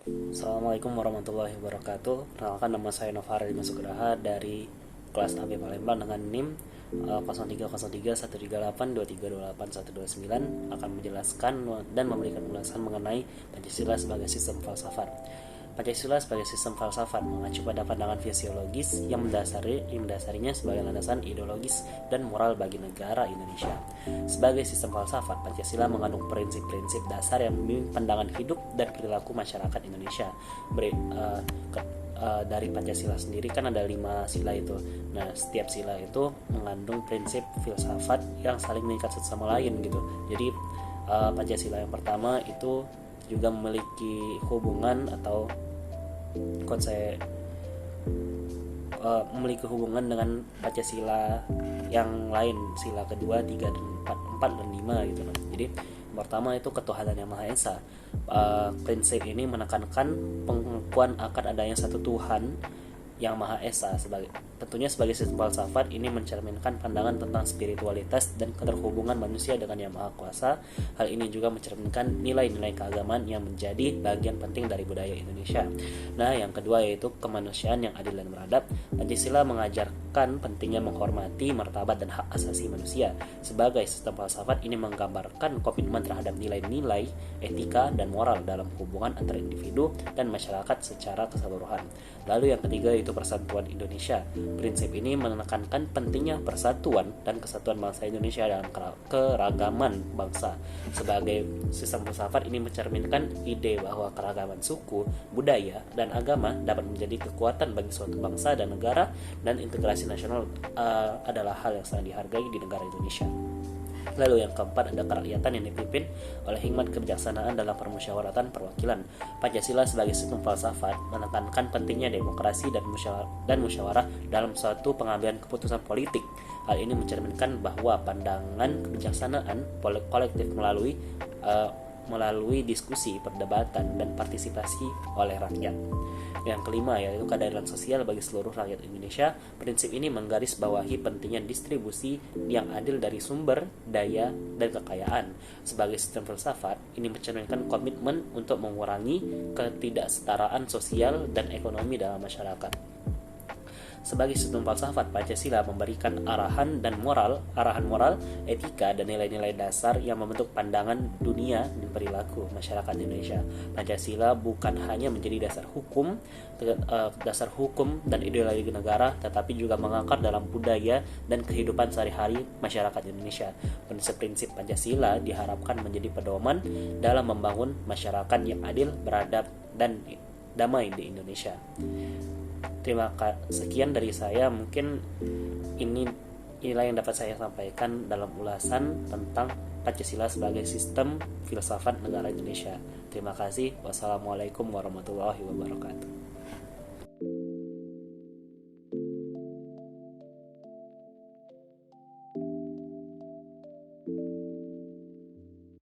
Assalamualaikum warahmatullahi wabarakatuh. Perkenalkan, nama saya Novara Dimasukgraha dari kelas AB Palembang dengan NIM 03031382328129 akan menjelaskan dan memberikan ulasan mengenai Pancasila sebagai sistem falsafat. Pancasila sebagai sistem falsafat mengacu pada pandangan fisiologis yang mendasarinya sebagai landasan ideologis dan moral bagi negara Indonesia. Sebagai sistem falsafat, Pancasila mengandung prinsip-prinsip dasar yang membimbing pandangan hidup dan perilaku masyarakat Indonesia. Dari Pancasila sendiri kan ada 5 sila itu. Nah, setiap sila itu mengandung prinsip filsafat yang saling mengikat satu sama lain gitu. Jadi Pancasila yang pertama itu juga memiliki hubungan atau konsep memiliki hubungan dengan Pancasila yang lain, sila kedua, 3 dan 4 dan 5 gitu loh. Jadi pertama itu ketuhanan yang Maha Esa. Prinsip ini menekankan pengakuan akan adanya satu Tuhan yang Maha Esa. Tentunya sebagai sistem falsafat ini mencerminkan pandangan tentang spiritualitas dan keterhubungan manusia dengan Yang Maha Kuasa. Hal ini juga mencerminkan nilai-nilai keagamaan yang menjadi bagian penting dari budaya Indonesia. Nah, yang kedua yaitu kemanusiaan yang adil dan beradab. Pancasila mengajarkan pentingnya menghormati martabat dan hak asasi manusia. Sebagai sistem falsafat ini menggambarkan komitmen terhadap nilai-nilai etika dan moral dalam hubungan antara individu dan masyarakat secara keseluruhan. Lalu yang ketiga yaitu persatuan Indonesia. Prinsip ini menekankan pentingnya persatuan dan kesatuan bangsa Indonesia dalam keragaman bangsa. Sebagai sistem filsafat ini mencerminkan ide bahwa keragaman suku, budaya, dan agama dapat menjadi kekuatan bagi suatu bangsa dan negara, dan integrasi nasional adalah hal yang sangat dihargai di negara Indonesia. Lalu yang keempat ada kerakyatan yang dipimpin oleh hikmat kebijaksanaan dalam permusyawaratan perwakilan. Pancasila sebagai sistem falsafat menekankan pentingnya demokrasi dan musyawarah dalam suatu pengambilan keputusan politik. Hal ini mencerminkan bahwa pandangan kebijaksanaan kolektif melalui diskusi, perdebatan, dan partisipasi oleh rakyat. Yang kelima yaitu keadilan sosial bagi seluruh rakyat Indonesia. Prinsip ini menggarisbawahi pentingnya distribusi yang adil dari sumber daya dan kekayaan. Sebagai sistem filsafat, ini mencerminkan komitmen untuk mengurangi ketidaksetaraan sosial dan ekonomi dalam masyarakat. Sebagai sistem falsafat, Pancasila memberikan arahan moral, etika, dan nilai-nilai dasar yang membentuk pandangan dunia dan perilaku masyarakat Indonesia. Pancasila bukan hanya menjadi dasar hukum dan ideologi negara, tetapi juga mengakar dalam budaya dan kehidupan sehari-hari masyarakat Indonesia. Prinsip-prinsip Pancasila diharapkan menjadi pedoman dalam membangun masyarakat yang adil, beradab, dan damai di Indonesia. Sekian dari saya, mungkin ini inilah yang dapat saya sampaikan dalam ulasan tentang Pancasila sebagai sistem filsafat negara Indonesia. Terima kasih. Wassalamualaikum warahmatullahi wabarakatuh.